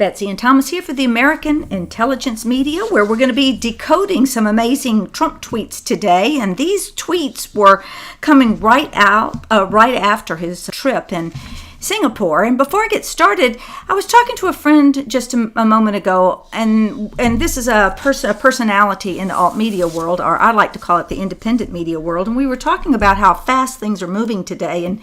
Betsy and Thomas here for the American Intelligence Media, where we're going to be decoding some amazing Trump tweets today. And these tweets were coming right after his trip in Singapore. And before I get started, I was talking to a friend just a moment ago, and this is a personality in the alt media world, or I like to call it the independent media world. And we were talking about how fast things are moving today. And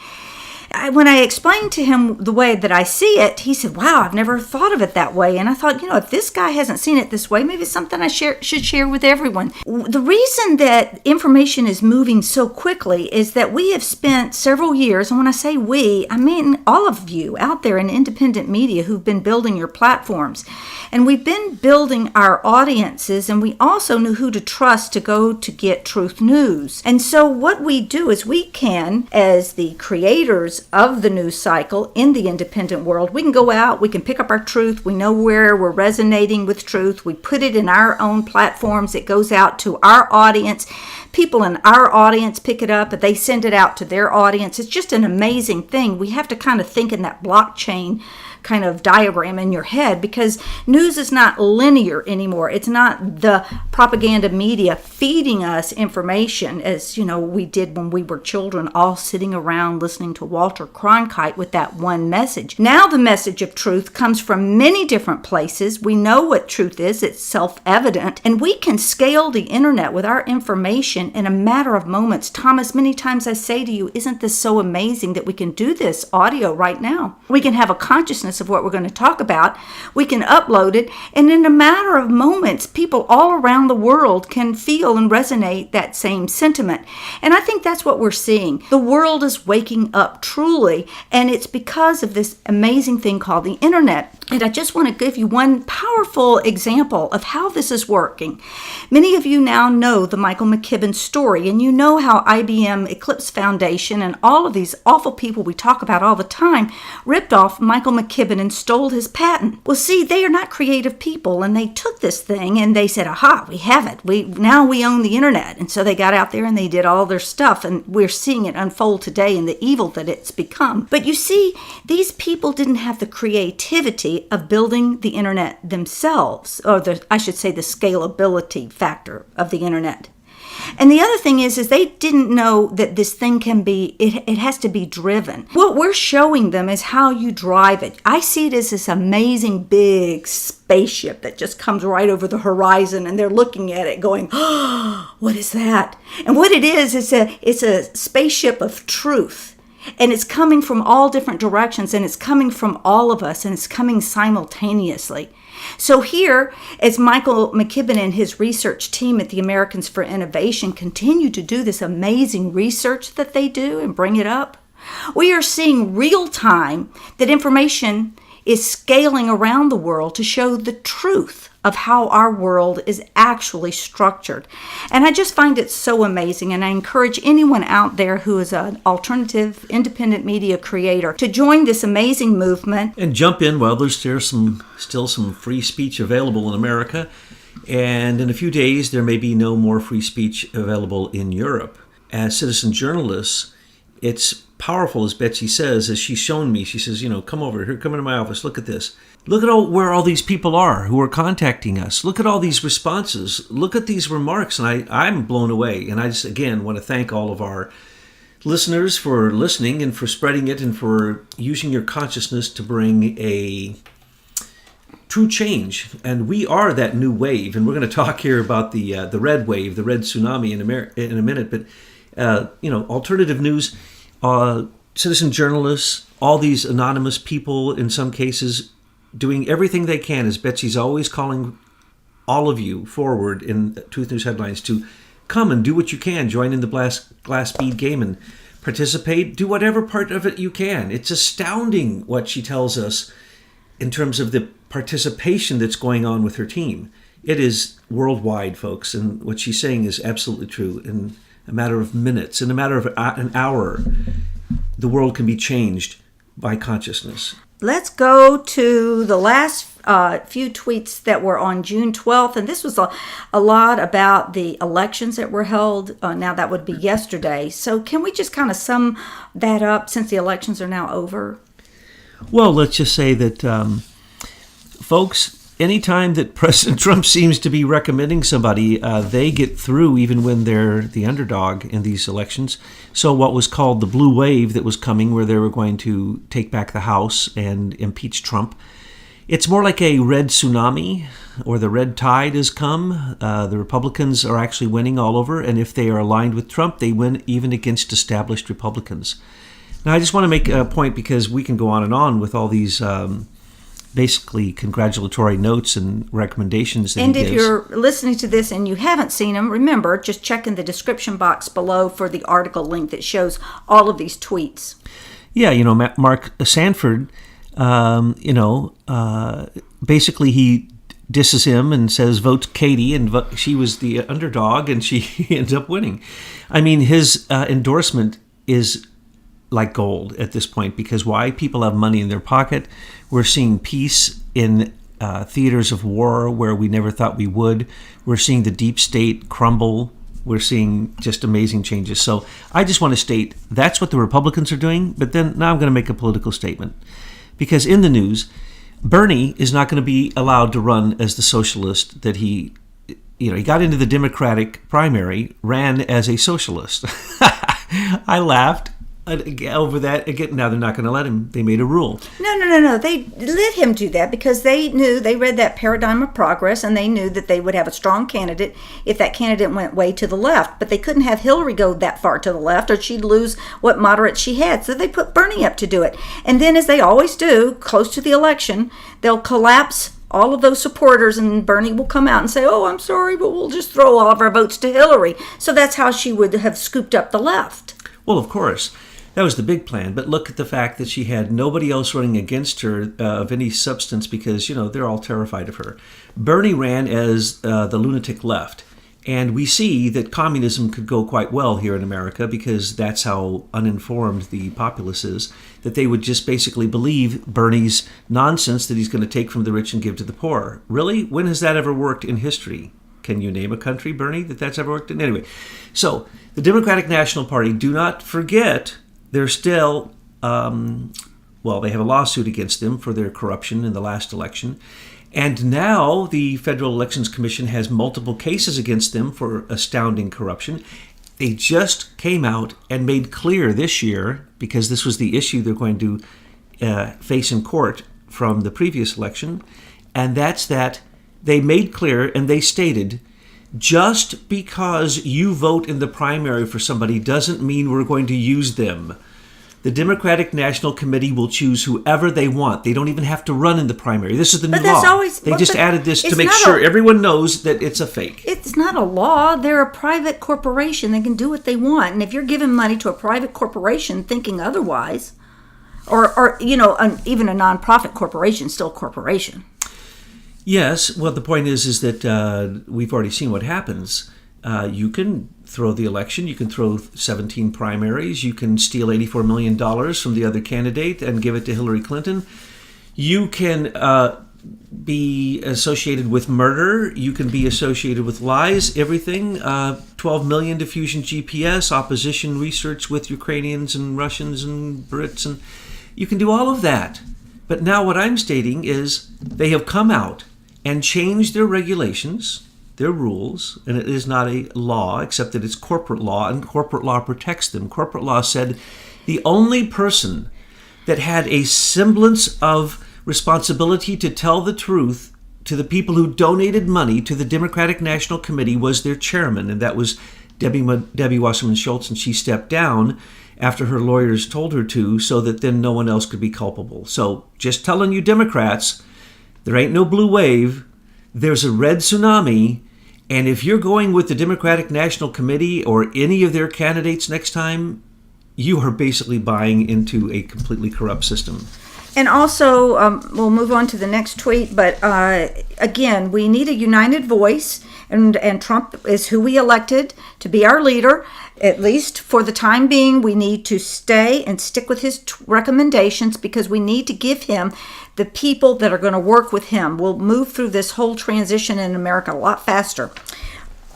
when I explained to him the way that I see it, he said, wow, I've never thought of it that way. And I thought, if this guy hasn't seen it this way, maybe it's something I should share with everyone. The reason that information is moving so quickly is that we have spent several years, and when I say we, I mean all of you out there in independent media who've been building your platforms. And we've been building our audiences, and we also knew who to trust to go to get truth news. And so what we do is we can, as the creators of the news cycle in the independent world, we can go out, we can pick up our truth, we know where we're resonating with truth, we put it in our own platforms, it goes out to our audience, people in our audience pick it up and they send it out to their audience. It's just an amazing thing. We have to kind of think in that blockchain kind of diagram in your head, because news is not linear anymore. It's not the propaganda media feeding us information as we did when we were children, all sitting around listening to Walter Cronkite with that one message. Now the message of truth comes from many different places. We know what truth is. It's self-evident, and we can scale the internet with our information in a matter of moments. Thomas, many times I say to you, isn't this so amazing that we can do this audio right now? We can have a consciousness of what we're going to talk about. We can upload it, and in a matter of moments, people all around the world can feel and resonate that same sentiment. And I think that's what we're seeing. The world is waking up truly, and it's because of this amazing thing called the internet. And I just want to give you one powerful example of how this is working. Many of you now know the Michael McKibben story, and you know how IBM Eclipse Foundation and all of these awful people we talk about all the time ripped off Michael McKibben and stole his patent. Well, see, they are not creative people, and they took this thing and they said, aha, we have it. Now we own the internet. And so they got out there and they did all their stuff, and we're seeing it unfold today and the evil that it's become. But you see, these people didn't have the creativity of building the internet themselves, or I should say the scalability factor of the internet. And the other thing is they didn't know that this thing can be, it has to be driven. What we're showing them is how you drive it. I see it as this amazing big spaceship that just comes right over the horizon, and they're looking at it going, oh, what is that? And what it is, it's a spaceship of truth. And it's coming from all different directions, and it's coming from all of us, and it's coming simultaneously. So here, as Michael McKibben and his research team at the Americans for Innovation continue to do this amazing research that they do and bring it up, we are seeing real time that information is scaling around the world to show the truth of how our world is actually structured. And I just find it so amazing, and I encourage anyone out there who is an alternative independent media creator to join this amazing movement. And jump in while there's still some free speech available in America. And in a few days, there may be no more free speech available in Europe. As citizen journalists, it's powerful, as Betsy says, as she's shown me. She says, come over here, come into my office, look at this. Look at where all these people are who are contacting us. Look at all these responses. Look at these remarks. And I'm blown away. And I just, again, want to thank all of our listeners for listening and for spreading it and for using your consciousness to bring a true change. And we are that new wave. And we're going to talk here about the red wave, the red tsunami in a minute. But, alternative news, citizen journalists, all these anonymous people, in some cases, doing everything they can, as Betsy's always calling all of you forward in Truth News Headlines, to come and do what you can. Join in the glass bead game and participate. Do whatever part of it you can. It's astounding what she tells us in terms of the participation that's going on with her team. It is worldwide, folks, and what she's saying is absolutely true. In a matter of minutes, in a matter of an hour, the world can be changed by consciousness. Let's go to the last few tweets that were on June 12th. And this was a lot about the elections that were held. Now that would be yesterday. So can we just kind of sum that up since the elections are now over? Well, let's just say that folks, anytime that President Trump seems to be recommending somebody, they get through even when they're the underdog in these elections. So what was called the blue wave that was coming, where they were going to take back the House and impeach Trump, it's more like a red tsunami, or the red tide has come. The Republicans are actually winning all over, and if they are aligned with Trump, they win even against established Republicans. Now, I just want to make a point, because we can go on with all these basically congratulatory notes and recommendations that And he if gives. you're listening to this and you haven't seen them, remember, just check in the description box below for the article link that shows all of these tweets. Yeah, Mark Sanford, basically he disses him and says, vote Katie, and she was the underdog, and she ends up winning. I mean, his endorsement is like gold at this point, because why? People have money in their pocket. We're seeing peace in theaters of war where we never thought we would. We're seeing the deep state crumble. We're seeing just amazing changes. So I just want to state that's what the Republicans are doing, but then now I'm going to make a political statement. Because in the news, Bernie is not going to be allowed to run as the socialist that he got into the Democratic primary, ran as a socialist. I laughed over that. Again, now they're not going to let him. They made a rule. No. They let him do that because they read that Paradigm of Progress, and they knew that they would have a strong candidate if that candidate went way to the left. But they couldn't have Hillary go that far to the left, or she'd lose what moderates she had. So they put Bernie up to do it. And then, as they always do, close to the election, they'll collapse all of those supporters, and Bernie will come out and say, oh, I'm sorry, but we'll just throw all of our votes to Hillary. So that's how she would have scooped up the left. Well, of course. That was the big plan. But look at the fact that she had nobody else running against her of any substance, because, they're all terrified of her. Bernie ran as the lunatic left. And we see that communism could go quite well here in America, because that's how uninformed the populace is, that they would just basically believe Bernie's nonsense that he's going to take from the rich and give to the poor. Really? When has that ever worked in history? Can you name a country, Bernie, that's ever worked in? Anyway, so the Democratic National Party, do not forget, they're still, they have a lawsuit against them for their corruption in the last election. And now the Federal Elections Commission has multiple cases against them for astounding corruption. They just came out and made clear this year, because this was the issue they're going to face in court from the previous election, and that's that they made clear and they stated, just because you vote in the primary for somebody doesn't mean we're going to use them. The Democratic National Committee will choose whoever they want. They don't even have to run in the primary. This is the new law. They just added this to make sure everyone knows that it's a fake. It's not a law. They're a private corporation. They can do what they want. And if you're giving money to a private corporation thinking otherwise, or even a nonprofit corporation, still a corporation. Yes. Well, the point is that we've already seen what happens. You can throw the election. You can throw 17 primaries. You can steal $84 million from the other candidate and give it to Hillary Clinton. You can be associated with murder. You can be associated with lies, everything. 12 million diffusion GPS, opposition research with Ukrainians and Russians and Brits. And you can do all of that. But now what I'm stating is they have come out and changed their regulations, their rules, and it is not a law, except that it's corporate law, and corporate law protects them. Corporate law said the only person that had a semblance of responsibility to tell the truth to the people who donated money to the Democratic National Committee was their chairman, and that was Debbie Wasserman Schultz, and she stepped down after her lawyers told her to, so that then no one else could be culpable. So just telling you Democrats, there ain't no blue wave, there's a red tsunami, and if you're going with the Democratic National Committee or any of their candidates next time, you are basically buying into a completely corrupt system. And also, we'll move on to the next tweet, but again, we need a united voice, and Trump is who we elected to be our leader. At least for the time being, we need to stay and stick with his recommendations, because we need to give him the people that are going to work with him. We'll move through this whole transition in America a lot faster.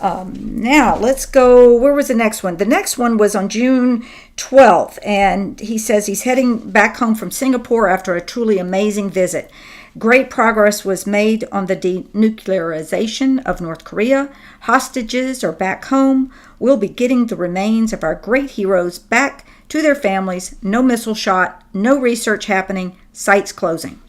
Now, let's go, where was the next one? The next one was on June 12th, and he says he's heading back home from Singapore after a truly amazing visit. Great progress was made on the denuclearization of North Korea. Hostages are back home. We'll be getting the remains of our great heroes back to their families. No missile shot, no research happening, sites closing.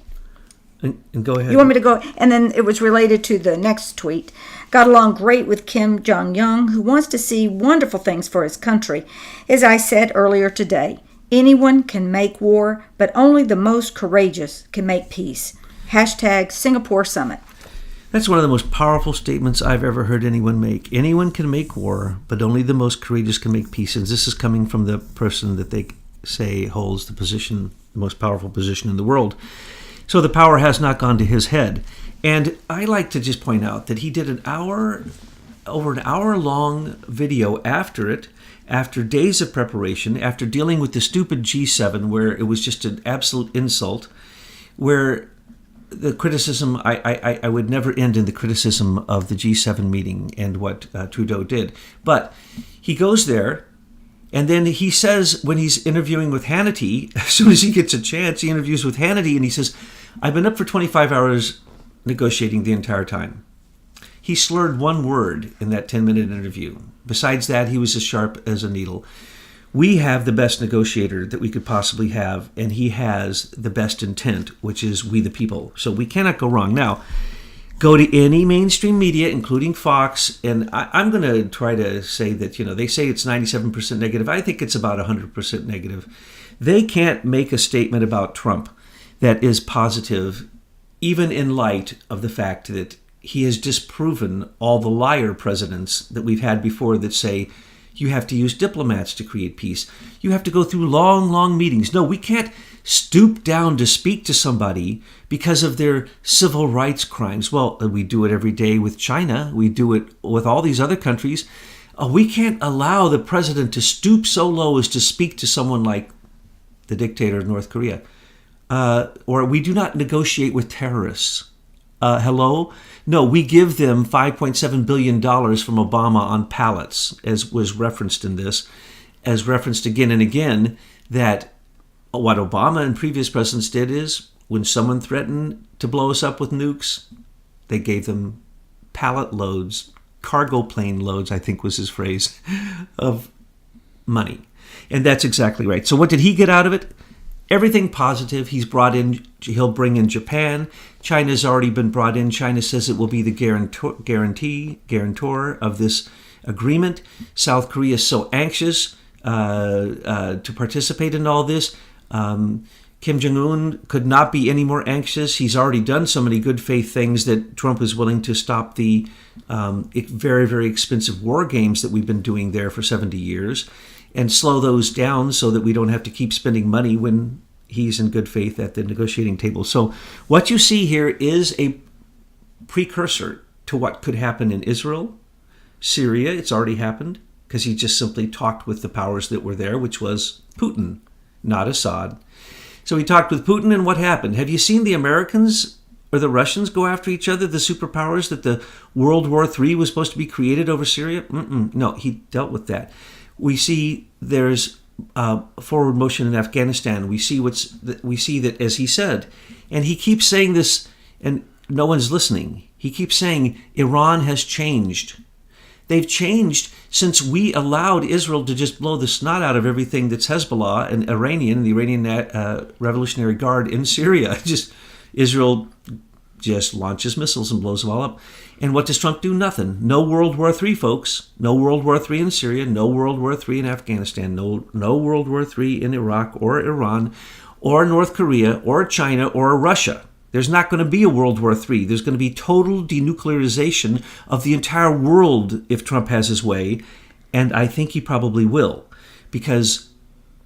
And go ahead. You want me to go? And then it was related to the next tweet. Got along great with Kim Jong-un, who wants to see wonderful things for his country. As I said earlier today, anyone can make war, but only the most courageous can make peace. Hashtag Singapore Summit. That's one of the most powerful statements I've ever heard anyone make. Anyone can make war, but only the most courageous can make peace. And this is coming from the person that they say holds the most powerful position in the world. So the power has not gone to his head. And I like to just point out that he did over an hour long video after it, after days of preparation, after dealing with the stupid G7, where it was just an absolute insult, where the criticism, I would never end in the criticism of the G7 meeting and what Trudeau did. But he goes there, and then he says, when he's interviewing with Hannity, as soon as he gets a chance, he interviews with Hannity, and he says, I've been up for 25 hours negotiating the entire time. He slurred one word in that 10-minute interview. Besides that, he was as sharp as a needle. We have the best negotiator that we could possibly have, and he has the best intent, which is we the people. So we cannot go wrong. Now, go to any mainstream media, including Fox, and I'm going to try to say that, they say it's 97% negative. I think it's about 100% negative. They can't make a statement about Trump that is positive, even in light of the fact that he has disproven all the liar presidents that we've had before that say, you have to use diplomats to create peace. You have to go through long, long meetings. No, we can't stoop down to speak to somebody because of their civil rights crimes. Well, we do it every day with China. We do it with all these other countries. We can't allow the president to stoop so low as to speak to someone like the dictator of North Korea. Or we do not negotiate with terrorists. Hello? No, we give them $5.7 billion from Obama on pallets, as was referenced in this, as referenced again and again, that what Obama and previous presidents did is when someone threatened to blow us up with nukes, they gave them pallet loads, cargo plane loads, I think was his phrase, of money. And that's exactly right. So what did he get out of it? Everything positive. He'll bring in Japan. China's already been brought in. China says it will be the guarantor of this agreement. South Korea is so anxious to participate in all this. Kim Jong-un could not be any more anxious. He's already done so many good faith things that Trump is willing to stop the very, very expensive war games that we've been doing there for 70 years and slow those down so that we don't have to keep spending money when he's in good faith at the negotiating table. So what you see here is a precursor to what could happen in Israel, Syria. It's already happened because he just simply talked with the powers that were there, which was Putin, not Assad. So he talked with Putin, and what happened? Have you seen the Americans or the Russians go after each other, the superpowers, that the World War III was supposed to be created over Syria? No, he dealt with that. We see there's forward motion in Afghanistan. We see that, as he said, and he keeps saying this, and no one's listening. He keeps saying Iran has changed. They've changed since we allowed Israel to just blow the snot out of everything that's Hezbollah and the Iranian Revolutionary Guard in Syria. Israel just launches missiles and blows them all up. And what does Trump do? Nothing. No World War III, folks. No World War III in Syria. No World War III in Afghanistan. No World War III in Iraq or Iran or North Korea or China or Russia. There's not going to be a World War III. There's going to be total denuclearization of the entire world if Trump has his way. And I think he probably will. Because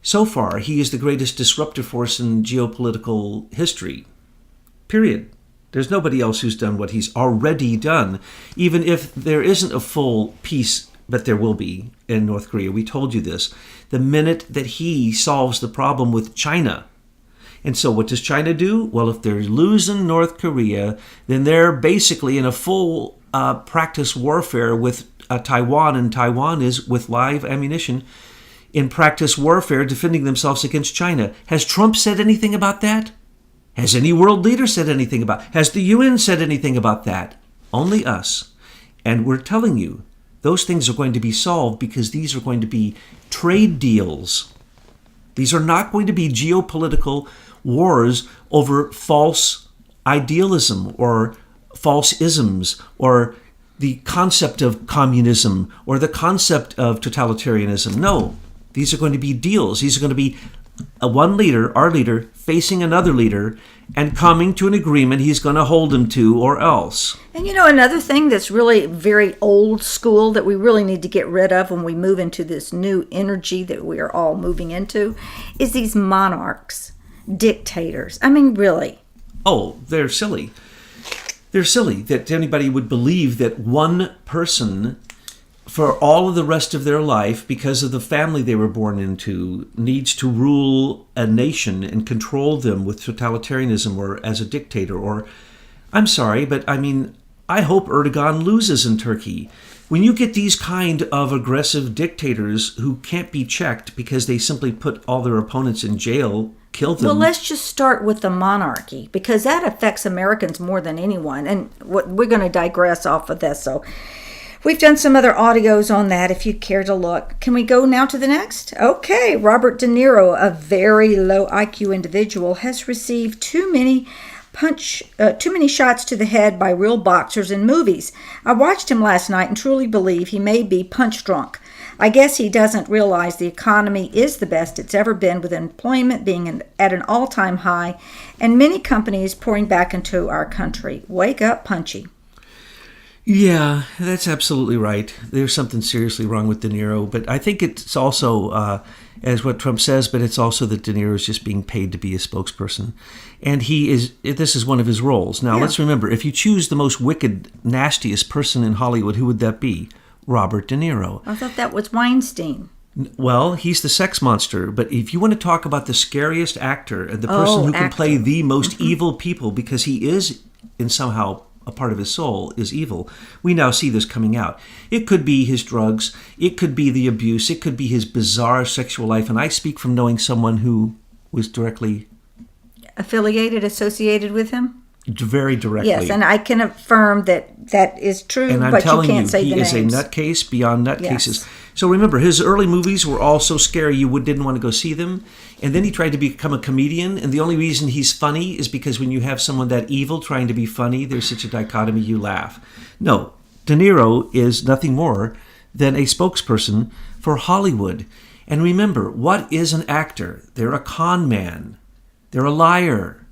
so far, he is the greatest disruptive force in geopolitical history. Period. There's nobody else who's done what he's already done, even if there isn't a full peace, but there will be in North Korea. We told you this. The minute that he solves the problem with China. And so what does China do? Well, if they're losing North Korea, then they're basically in a full practice warfare with Taiwan, and Taiwan is with live ammunition in practice warfare defending themselves against China. Has Trump said anything about that? Has any world leader said anything about? Has the UN said anything about that? Only us. And we're telling you, those things are going to be solved because these are going to be trade deals. These are not going to be geopolitical wars over false idealism or false isms or the concept of communism or the concept of totalitarianism. No, these are going to be deals. These are going to be one leader, our leader, facing another leader and coming to an agreement he's going to hold him to or else. And another thing that's really very old school that we really need to get rid of when we move into this new energy that we are all moving into is these monarchs, dictators. I mean, really. Oh, they're silly. They're silly that anybody would believe that one person for all of the rest of their life, because of the family they were born into, needs to rule a nation and control them with totalitarianism or as a dictator. Or, I'm sorry, but I mean, I hope Erdogan loses in Turkey. When you get these kind of aggressive dictators who can't be checked because they simply put all their opponents in jail, kill them. Well, let's just start with the monarchy because that affects Americans more than anyone. And we're going to digress off of this, so we've done some other audios on that if you care to look. Can we go now to the next? Okay, Robert De Niro, a very low IQ individual, has received too many shots to the head by real boxers in movies. I watched him last night and truly believe he may be punch drunk. I guess he doesn't realize the economy is the best it's ever been, with employment being at an all-time high and many companies pouring back into our country. Wake up, Punchy. Yeah, that's absolutely right. There's something seriously wrong with De Niro, but I think it's also, as what Trump says, but it's also that De Niro is just being paid to be a spokesperson. And this is one of his roles. Now, Let's remember, if you choose the most wicked, nastiest person in Hollywood, who would that be? Robert De Niro. I thought that was Weinstein. Well, he's the sex monster, but if you want to talk about the scariest actor and the person who can play the most evil people, because he is, in somehow, a part of his soul is evil, we now see this coming out. It could be his drugs, it could be the abuse, it could be his bizarre sexual life, and I speak from knowing someone who was directly associated with him? Very directly. Yes, and I can affirm that is true, and I'm but telling you can't say the names. He is a nutcase beyond nutcases. So remember, his early movies were all so scary you didn't want to go see them. And then he tried to become a comedian, and the only reason he's funny is because when you have someone that evil trying to be funny, there's such a dichotomy, you laugh. No, De Niro is nothing more than a spokesperson for Hollywood. And remember, what is an actor? They're a con man. They're a liar.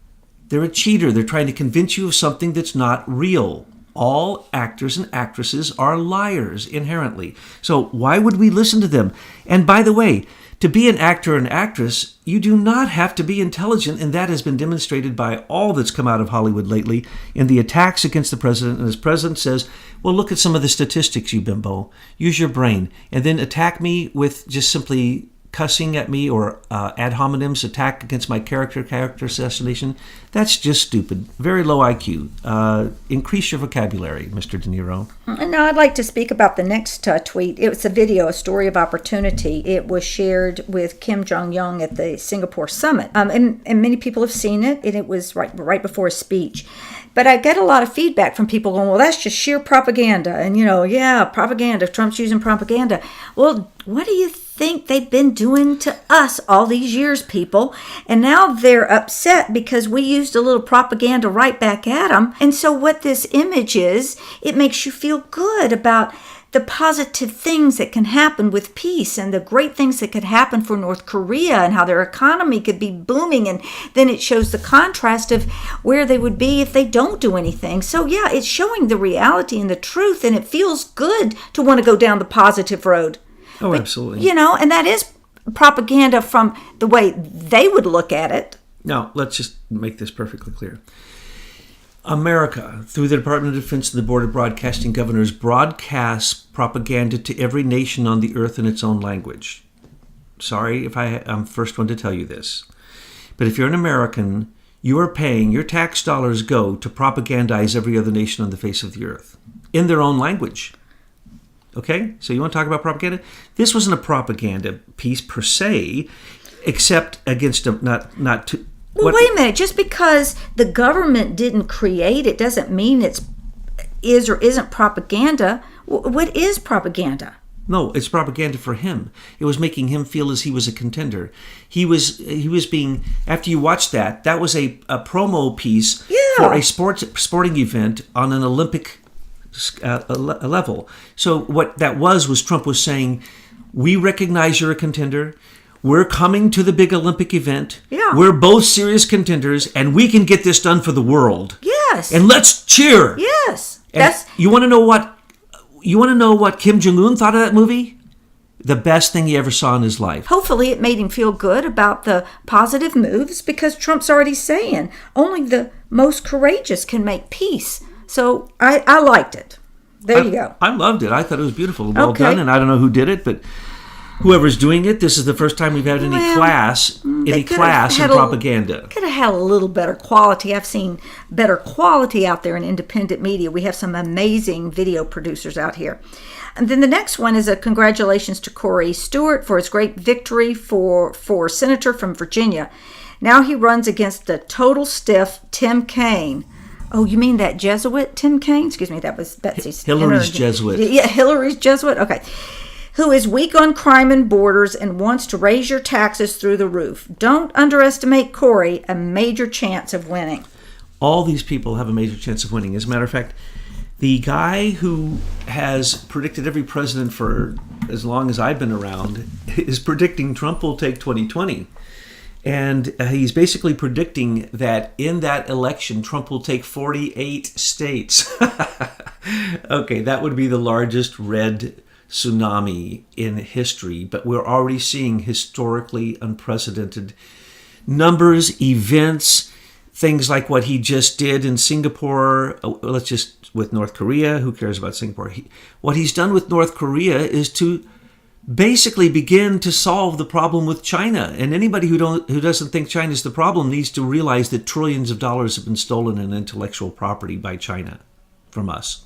They're a cheater. They're trying to convince you of something that's not real. All actors and actresses are liars inherently. So why would we listen to them? And by the way, to be an actor and actress, you do not have to be intelligent, and that has been demonstrated by all that's come out of Hollywood lately in the attacks against the president. And as president says, well, look at some of the statistics, you bimbo. Use your brain. And then attack me with just simply cussing at me or ad hominems, attack against my character assassination. That's just stupid. Very low IQ. Increase your vocabulary, Mr. De Niro. And now I'd like to speak about the next tweet. It was a video, a story of opportunity. It was shared with Kim Jong-un at the Singapore summit. And many people have seen it, and it was right before his speech. But I get a lot of feedback from people going, well, that's just sheer propaganda. And, propaganda. Trump's using propaganda. Well, what do you think they've been doing to us all these years, people? And now they're upset because we used a little propaganda right back at them. And so what this image is, it makes you feel good about the positive things that can happen with peace and the great things that could happen for North Korea and how their economy could be booming. And then it shows the contrast of where they would be if they don't do anything. So yeah, it's showing the reality and the truth, and it feels good to want to go down the positive road. Oh, but, absolutely. And that is propaganda from the way they would look at it. Now, let's just make this perfectly clear. America, through the Department of Defense and the Board of Broadcasting Governors, broadcasts propaganda to every nation on the earth in its own language. Sorry if I'm the first one to tell you this. But if you're an American, you are paying, your tax dollars go to propagandize every other nation on the face of the earth in their own language. Okay, so you want to talk about propaganda? This wasn't a propaganda piece per se, except against Well, wait a minute. Just because the government didn't create it doesn't mean it is or isn't propaganda. What is propaganda? No, it's propaganda for him. It was making him feel as he was a contender. He was being, after you watched that was a promo piece for a sporting event on an Olympic level. So what that was Trump was saying, we recognize you're a contender. We're coming to the big Olympic event. Yeah. We're both serious contenders, and we can get this done for the world. Yes. And let's cheer. Yes. And you want to know what Kim Jong-un thought of that movie? The best thing he ever saw in his life. Hopefully it made him feel good about the positive moves, because Trump's already saying only the most courageous can make peace. So I liked it. There you go. I loved it. I thought it was beautiful. Well done. And I don't know who did it, but whoever's doing it, this is the first time we've had any class in propaganda. Could have had a little better quality. I've seen better quality out there in independent media. We have some amazing video producers out here. And then the next one is a congratulations to Corey Stewart for his great victory for senator from Virginia. Now he runs against the total stiff Tim Kaine. Oh, you mean that Jesuit Tim Kaine? Excuse me, that was Betsy's. Hillary's Jesuit. Yeah, Hillary's Jesuit. Okay. Who is weak on crime and borders and wants to raise your taxes through the roof. Don't underestimate Corey, a major chance of winning. All these people have a major chance of winning. As a matter of fact, the guy who has predicted every president for as long as I've been around is predicting Trump will take 2020. And he's basically predicting that in that election, Trump will take 48 states. Okay, that would be the largest red tsunami in history, but we're already seeing historically unprecedented numbers, events, things like what he just did in Singapore. With North Korea, who cares about Singapore? What he's done with North Korea is to basically begin to solve the problem with China. And anybody who doesn't think China's the problem needs to realize that trillions of dollars have been stolen in intellectual property by China from us.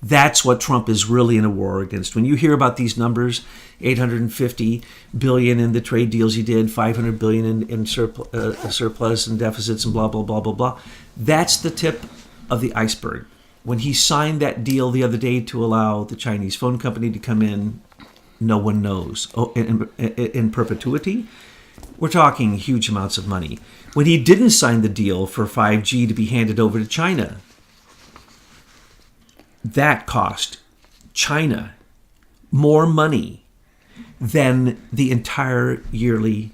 That's what Trump is really in a war against. When you hear about these numbers, $850 billion in the trade deals he did, $500 billion in surplus and deficits and blah, blah, blah, blah, blah, that's the tip of the iceberg. When he signed that deal the other day to allow the Chinese phone company to come in, no one knows. Oh, in perpetuity, we're talking huge amounts of money. When he didn't sign the deal for 5G to be handed over to China, that cost China more money than the entire yearly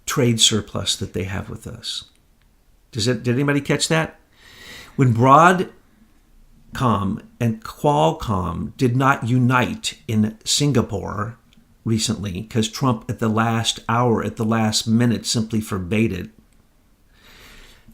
trade surplus that they have with us. Did anybody catch that? When Broadcom and Qualcomm did not unite in Singapore recently because Trump at the last hour, at the last minute, simply forbade it,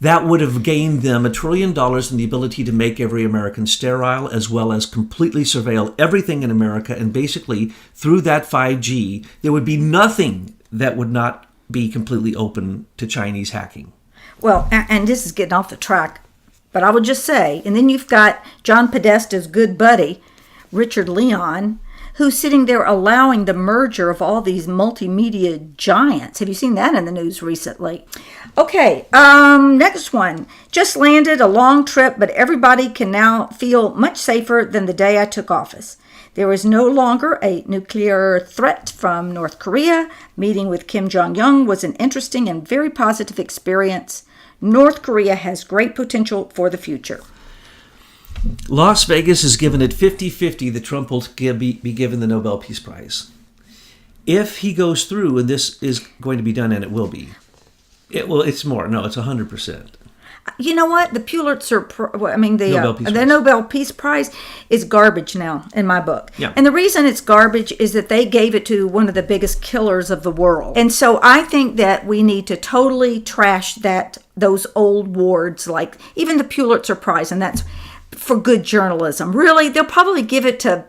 that would have gained them $1 trillion in the ability to make every American sterile, as well as completely surveil everything in America. And basically, through that 5G, there would be nothing that would not be completely open to Chinese hacking. Well, and this is getting off the track, but I would just say, and then you've got John Podesta's good buddy, Richard Leon, who's sitting there allowing the merger of all these multimedia giants. Have you seen that in the news recently? Okay, next one. Just landed a long trip, but everybody can now feel much safer than the day I took office. There is no longer a nuclear threat from North Korea. Meeting with Kim Jong-un was an interesting and very positive experience. North Korea has great potential for the future. Las Vegas has given it 50-50 that Trump will be given the Nobel Peace Prize. If he goes through, and this is going to be done, and it will be, it's more. No, it's 100%. You know what? The the Nobel Peace Prize is garbage now in my book. Yeah. And the reason it's garbage is that they gave it to one of the biggest killers of the world. And so I think that we need to totally trash those old awards, like even the Pulitzer Prize, and that's for good journalism. Really, they'll probably give it to,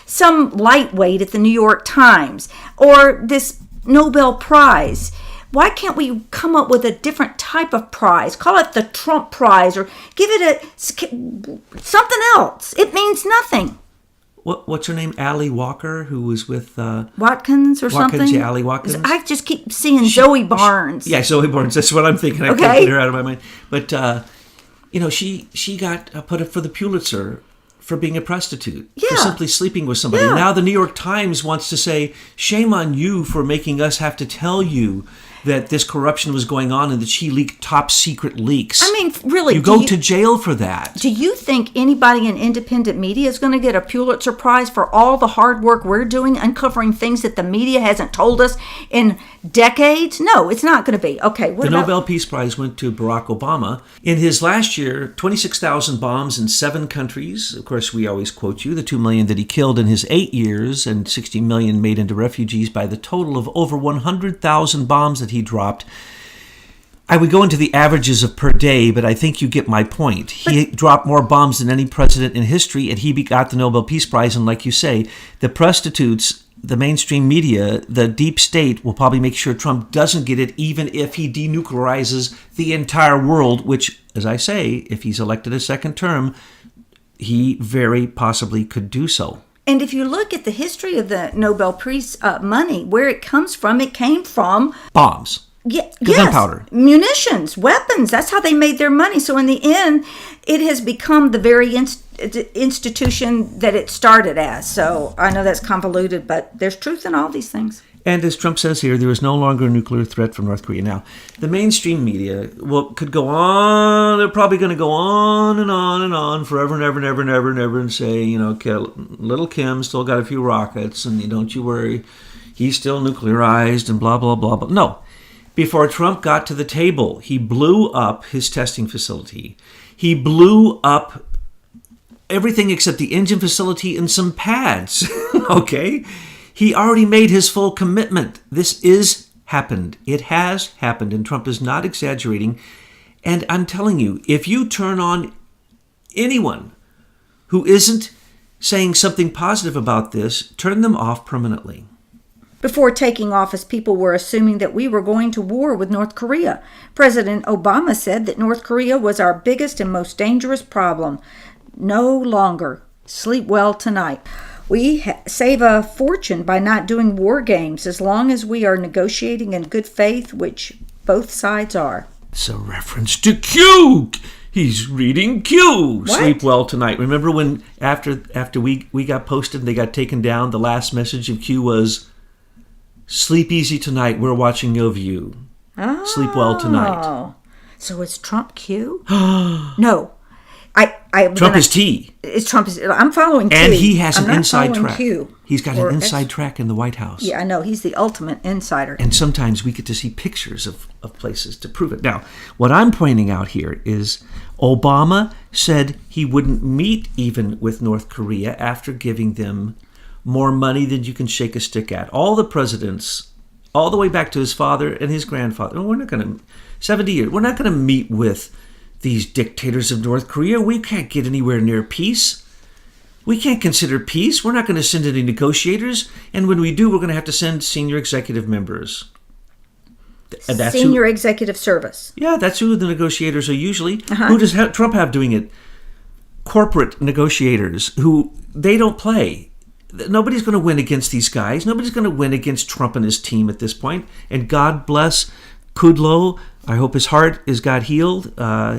some lightweight at the New York Times or this Nobel Prize. Why can't we come up with a different type of prize? Call it the Trump Prize or give it something else. It means nothing. what's her name? Ally Walker, who was with Watkins or Watkins, something? yeah, Ally Watkins. I just keep seeing Zoe Barnes. Yeah, Zoe Barnes. That's what I'm thinking. I Okay. can't get her out of my mind. But she got put up for the Pulitzer for being a prostitute, for Yeah. simply sleeping with somebody. Yeah. Now the New York Times wants to say, shame on you for making us have to tell you that this corruption was going on and that she leaked top secret leaks. I mean, really, you go to jail for that. Do you think anybody in independent media is going to get a Pulitzer Prize for all the hard work we're doing, uncovering things that the media hasn't told us in decades? No, it's not going to be. Okay, what The about... Nobel Peace Prize went to Barack Obama. In his last year, 26,000 bombs in 7 countries. Of course, we always quote you, the 2 million that he killed in his 8 years and 60 million made into refugees by the total of over 100,000 bombs that he dropped. I would go into the averages of per day, but I think you get my point. He dropped more bombs than any president in history, and he got the Nobel Peace Prize. And like you say, the prostitutes, the mainstream media, the deep state will probably make sure Trump doesn't get it, even if he denuclearizes the entire world, which, as I say, if he's elected a second term, he very possibly could do so. And if you look at the history of the Nobel Peace money, where it comes from, it came from... Bombs. Yes, Gunpowder. Munitions, weapons. That's how they made their money. So in the end, it has become the very institution that it started as. So I know that's convoluted, but there's truth in all these things. And as Trump says here, there is no longer a nuclear threat from North Korea. Now, the mainstream media could go on. They're probably going to go on and on and on forever and ever and ever and ever and ever and say, little Kim still got a few rockets, and don't you worry, he's still nuclearized and blah, blah, blah. But no. Before Trump got to the table, he blew up his testing facility. He blew up everything except the engine facility and some pads. Okay? He already made his full commitment. This is happened. It has happened, and Trump is not exaggerating. And I'm telling you, if you turn on anyone who isn't saying something positive about this, turn them off permanently. Before taking office, people were assuming that we were going to war with North Korea. President Obama said that North Korea was our biggest and most dangerous problem. No longer. Sleep well tonight. We save a fortune by not doing war games as long as we are negotiating in good faith, which both sides are. It's a reference to Q. He's reading Q. What? Sleep well tonight. Remember when after we got posted and they got taken down, the last message of Q was, sleep easy tonight. We're watching your view. Oh. Sleep well tonight. So it's Trump Q? No. Trump is T. It's Trump is. I'm following Q. And he has an I'm not inside following track. Q. He's got Or an inside track in the White House. Yeah, I know. He's the ultimate insider. And sometimes we get to see pictures of places to prove it. Now, what I'm pointing out here is Obama said he wouldn't meet even with North Korea after giving them more money than you can shake a stick at. All the presidents, all the way back to his father and his grandfather, we're not going to, 70 years, we're not going to meet with these dictators of North Korea. We can't get anywhere near peace. We can't consider peace. We're not going to send any negotiators. And when we do, we're going to have to send senior executive members. And that's Senior executive service. Yeah, that's who the negotiators are usually. Who does Trump have doing it? Corporate negotiators who they don't play. Nobody's going to win against these guys. Nobody's going to win against Trump and his team at this point. And God bless Kudlow. I hope his heart is got healed,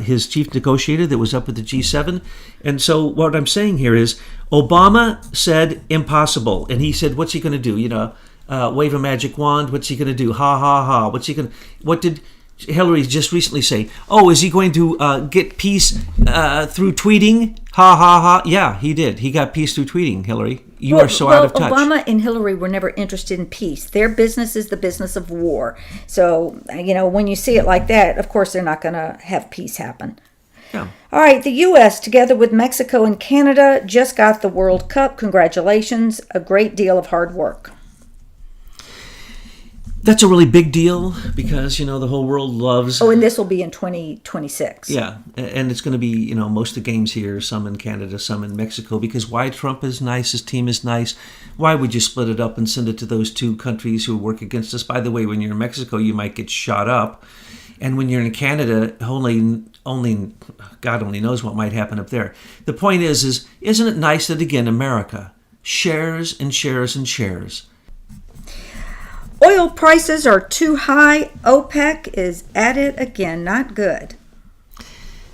his chief negotiator that was up with the G7. And so what I'm saying here is Obama said impossible. And he said, what's he going to do? Wave a magic wand. What's he going to do? Ha, ha, ha. What did Hillary just recently say? Oh, is he going to get peace through tweeting? Ha, ha, ha. Yeah, he did. He got peace through tweeting, Hillary. You are so out of touch. Obama and Hillary were never interested in peace. Their business is the business of war. So, when you see it like that, of course, they're not going to have peace happen. Yeah. All right, the U.S., together with Mexico and Canada, just got the World Cup. Congratulations. A great deal of hard work. That's a really big deal because, the whole world loves... Oh, and this will be in 2026. Yeah, and it's going to be, most of the games here, some in Canada, some in Mexico, because why Trump is nice, his team is nice. Why would you split it up and send it to those two countries who work against us? By the way, when you're in Mexico, you might get shot up. And when you're in Canada, only God only knows what might happen up there. The point is, isn't it nice that, again, America shares and shares and shares. Oil prices are too high. OPEC is at it again. Not good.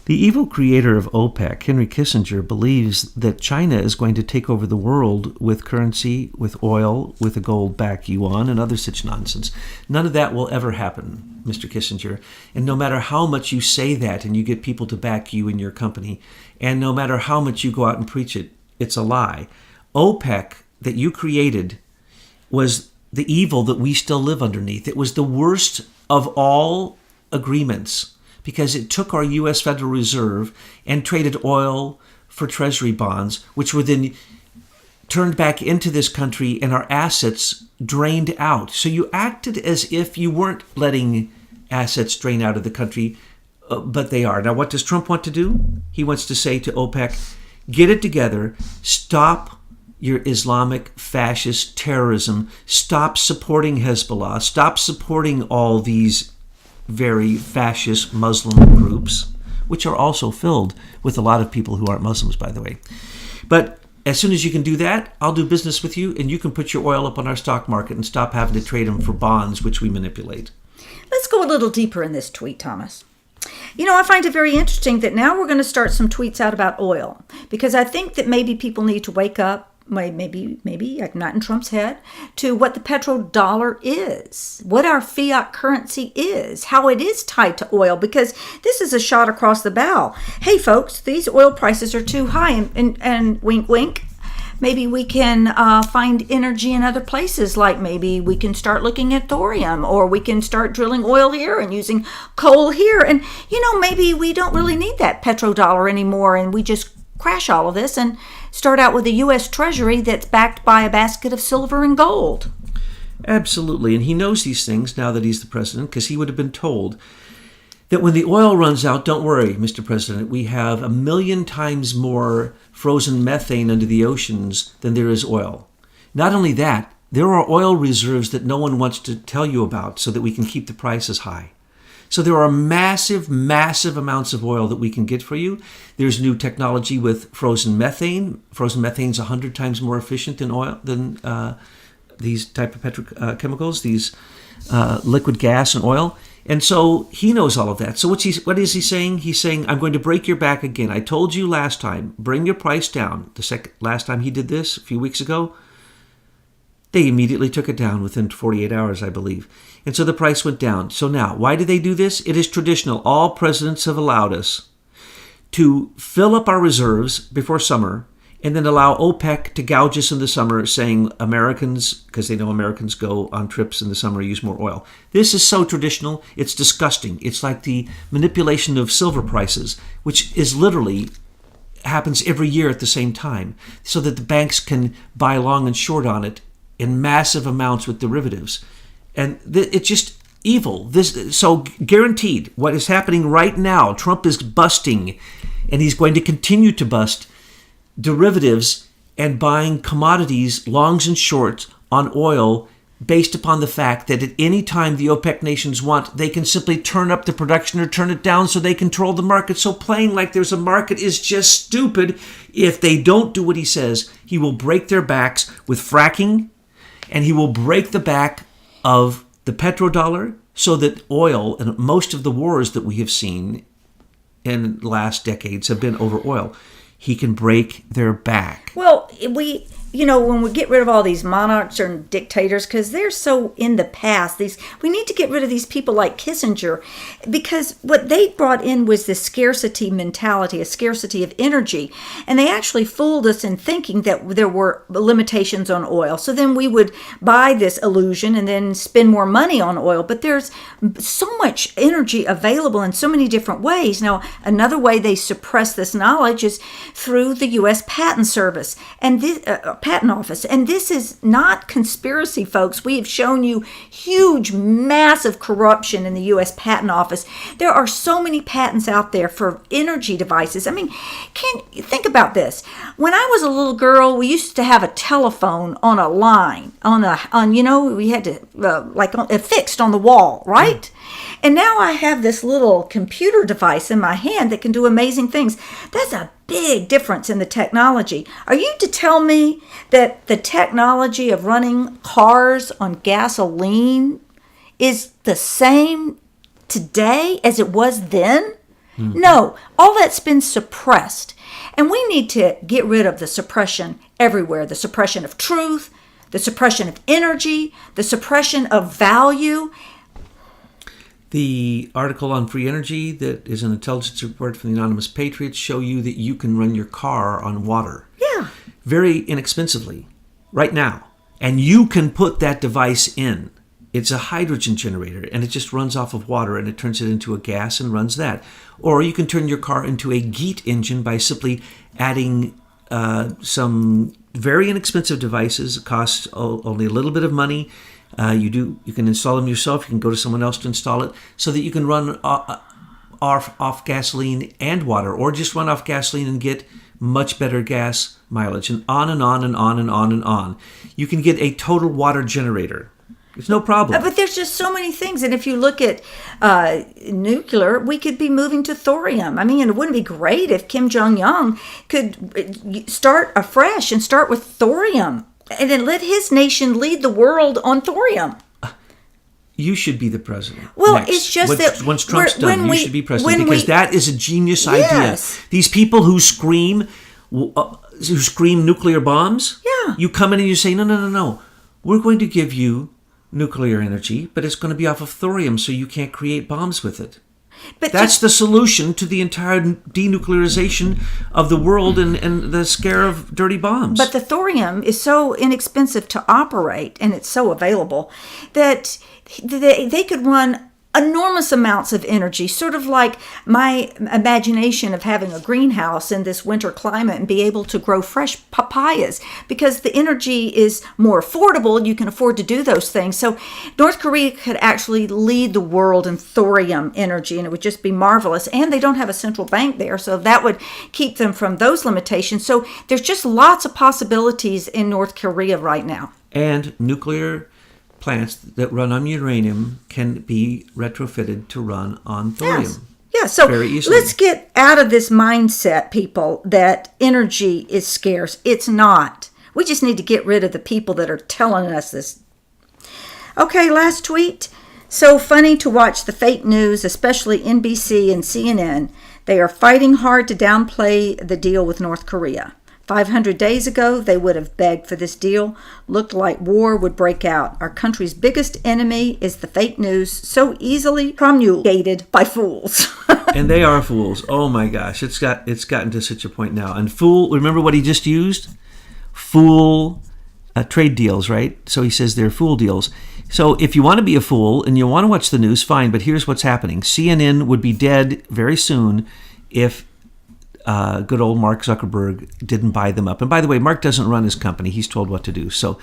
The evil creator of OPEC, Henry Kissinger, believes that China is going to take over the world with currency, with oil, with a gold-backed yuan, and other such nonsense. None of that will ever happen, Mr. Kissinger. And no matter how much you say that and you get people to back you and your company, and no matter how much you go out and preach it, it's a lie. OPEC that you created was the evil that we still live underneath. It was the worst of all agreements because it took our U.S. Federal Reserve and traded oil for treasury bonds, which were then turned back into this country and our assets drained out. So you acted as if you weren't letting assets drain out of the country, but they are. Now, what does Trump want to do? He wants to say to OPEC, get it together, stop your Islamic fascist terrorism, stop supporting Hezbollah, stop supporting all these very fascist Muslim groups, which are also filled with a lot of people who aren't Muslims, by the way. But as soon as you can do that, I'll do business with you, and you can put your oil up on our stock market and stop having to trade them for bonds, which we manipulate. Let's go a little deeper in this tweet, Thomas. You know, I find it very interesting that now we're going to start some tweets out about oil, because I think that maybe people need to wake up, maybe not in Trump's head, to what the petrodollar is, what our fiat currency is, how it is tied to oil, because this is a shot across the bow. Hey, folks, these oil prices are too high, and wink, wink. Maybe we can find energy in other places, like maybe we can start looking at thorium, or we can start drilling oil here and using coal here. And, maybe we don't really need that petrodollar anymore, and we just crash all of this and start out with a U.S. Treasury that's backed by a basket of silver and gold. Absolutely. And he knows these things now that he's the president, because he would have been told that when the oil runs out, don't worry, Mr. President, we have 1 million times more frozen methane under the oceans than there is oil. Not only that, there are oil reserves that no one wants to tell you about so that we can keep the prices high. So there are massive, massive amounts of oil that we can get for you. There's new technology with frozen methane. Frozen methane is 100 times more efficient than oil, than these type of petrochemicals, these liquid gas and oil. And so he knows all of that. So what is he saying? He's saying, I'm going to break your back again. I told you last time, bring your price down. Last time he did this, a few weeks ago, they immediately took it down within 48 hours, I believe. And so the price went down. So now, why do they do this? It is traditional. All presidents have allowed us to fill up our reserves before summer and then allow OPEC to gouge us in the summer, saying Americans, because they know Americans go on trips in the summer, use more oil. This is so traditional, it's disgusting. It's like the manipulation of silver prices, which is literally happens every year at the same time, so that the banks can buy long and short on it in massive amounts with derivatives. And it's just evil. So guaranteed, what is happening right now, Trump is busting, and he's going to continue to bust derivatives and buying commodities, longs and shorts, on oil based upon the fact that at any time the OPEC nations want, they can simply turn up the production or turn it down so they control the market. So playing like there's a market is just stupid. If they don't do what he says, he will break their backs with fracking, and he will break the back of the petrodollar so that oil, and most of the wars that we have seen in the last decades have been over oil. He can break their back. Well, when we get rid of all these monarchs and dictators, because they're so in the past, we need to get rid of these people like Kissinger, because what they brought in was this scarcity mentality, a scarcity of energy, and they actually fooled us in thinking that there were limitations on oil. So then we would buy this illusion and then spend more money on oil, but there's so much energy available in so many different ways. Now, another way they suppress this knowledge is through the U.S. Patent Service and this Patent Office. And this is not conspiracy, folks. We have shown you huge, massive corruption in the U.S. Patent Office. There are so many patents out there for energy devices. I mean, think about this. When I was a little girl, we used to have a telephone on a line, we had to, fixed on the wall, right? And now I have this little computer device in my hand that can do amazing things. That's a big difference in the technology. Are you to tell me that the technology of running cars on gasoline is the same today as it was then? No, all that's been suppressed. And we need to get rid of the suppression everywhere. The suppression of truth, the suppression of energy, the suppression of value. The article on free energy that is an intelligence report from the Anonymous Patriots show you that you can run your car on water. Yeah. Very inexpensively, right now. And you can put that device in. It's a hydrogen generator, and it just runs off of water, and it turns it into a gas and runs that. Or you can turn your car into a GEET engine by simply adding some very inexpensive devices. It costs only a little bit of money. You can install them yourself. You can go to someone else to install it, so that you can run off gasoline and water, or just run off gasoline and get much better gas mileage, and on and on and on and on and on. You can get a total water generator. It's no problem. But there's just so many things. And if you look at nuclear, we could be moving to thorium. I mean, it wouldn't be great if Kim Jong-un could start afresh and start with thorium and then let his nation lead the world on thorium. You should be the president. Well, next. it's just that once Trump's done, you should be president, because that is a genius Yes. idea. These people who scream nuclear bombs, Yeah. you come in and you say, no. We're going to give you nuclear energy, but it's going to be off of thorium, so you can't create bombs with it. But That's the solution to the entire denuclearization of the world and the scare of dirty bombs. But the thorium is so inexpensive to operate, and it's so available, that they could run enormous amounts of energy, sort of like my imagination of having a greenhouse in this winter climate and be able to grow fresh papayas, because the energy is more affordable. You can afford to do those things. So North Korea could actually lead the world in thorium energy, and it would just be marvelous. And they don't have a central bank there, so that would keep them from those limitations. So there's just lots of possibilities in North Korea right now. And nuclear plants that run on uranium can be retrofitted to run on thorium. Yes. Yeah, so Very easily. let's get out of this mindset, people, that energy is scarce. It's not. We just need to get rid of the people that are telling us this. Okay, last tweet. So funny to watch the fake news, especially NBC and CNN. They are fighting hard to downplay the deal with North Korea. 500 days ago, they would have begged for this deal. Looked like war would break out. Our country's biggest enemy is the fake news, so easily promulgated by fools. And they are fools. Oh my gosh, it's gotten to such a point now. And fool, remember what he just used? Fool trade deals, right? So he says they're fool deals. So if you want to be a fool and you want to watch the news, fine, but here's what's happening. CNN would be dead very soon if good old Mark Zuckerberg didn't buy them up. And by the way, Mark doesn't run his company. He's told what to do. So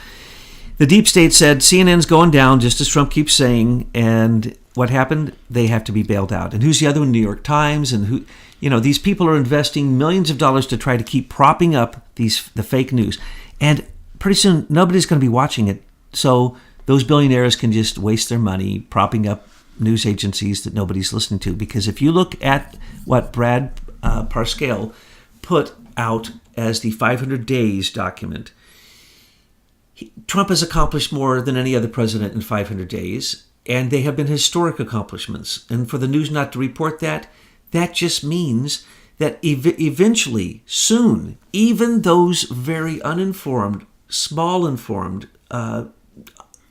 the deep state said CNN's going down, just as Trump keeps saying. And what happened? They have to be bailed out. And who's the other one? New York Times. And who? These people are investing millions of dollars to try to keep propping up the fake news. And pretty soon, nobody's going to be watching it. So those billionaires can just waste their money propping up news agencies that nobody's listening to. Because if you look at what Brad Parscale put out as the 500 days document, Trump has accomplished more than any other president in 500 days, and they have been historic accomplishments. And for the news not to report that just means that eventually, soon, even those very uninformed, small informed,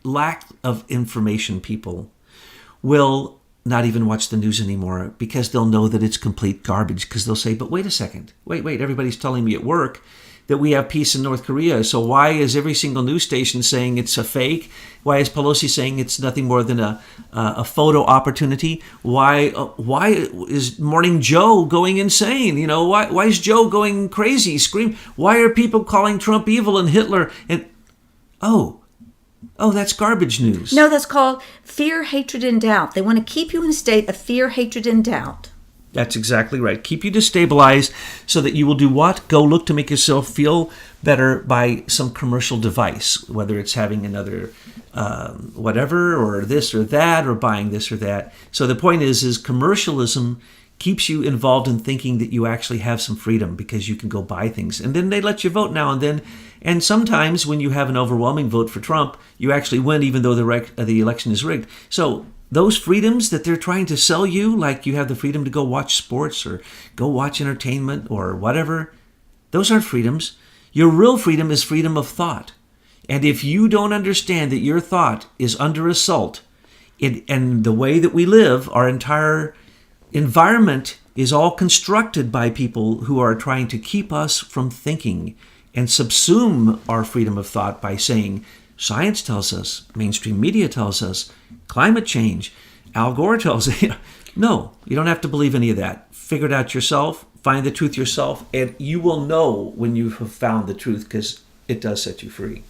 lack of information people will not even watch the news anymore, because they'll know that it's complete garbage, because they'll say, but wait a second, wait, everybody's telling me at work that we have peace in North Korea, so why is every single news station saying it's a fake? Why is Pelosi saying it's nothing more than a photo opportunity? Why is Morning Joe going insane? Why is Joe going crazy, scream? Why are people calling Trump evil and Hitler? And Oh, that's garbage news. No, that's called fear, hatred, and doubt. They want to keep you in a state of fear, hatred, and doubt. That's exactly right. Keep you destabilized so that you will do what? Go look to make yourself feel better by some commercial device, whether it's having another whatever, or this or that, or buying this or that. So the point is commercialism keeps you involved in thinking that you actually have some freedom because you can go buy things. And then they let you vote now and then. And sometimes when you have an overwhelming vote for Trump, you actually win even though the election is rigged. So those freedoms that they're trying to sell you, like you have the freedom to go watch sports or go watch entertainment or whatever, those aren't freedoms. Your real freedom is freedom of thought. And if you don't understand that your thought is under assault, and the way that we live, our entire environment is all constructed by people who are trying to keep us from thinking and subsume our freedom of thought by saying, science tells us, mainstream media tells us, climate change, Al Gore tells us. No, you don't have to believe any of that. Figure it out yourself, find the truth yourself, and you will know when you have found the truth because it does set you free.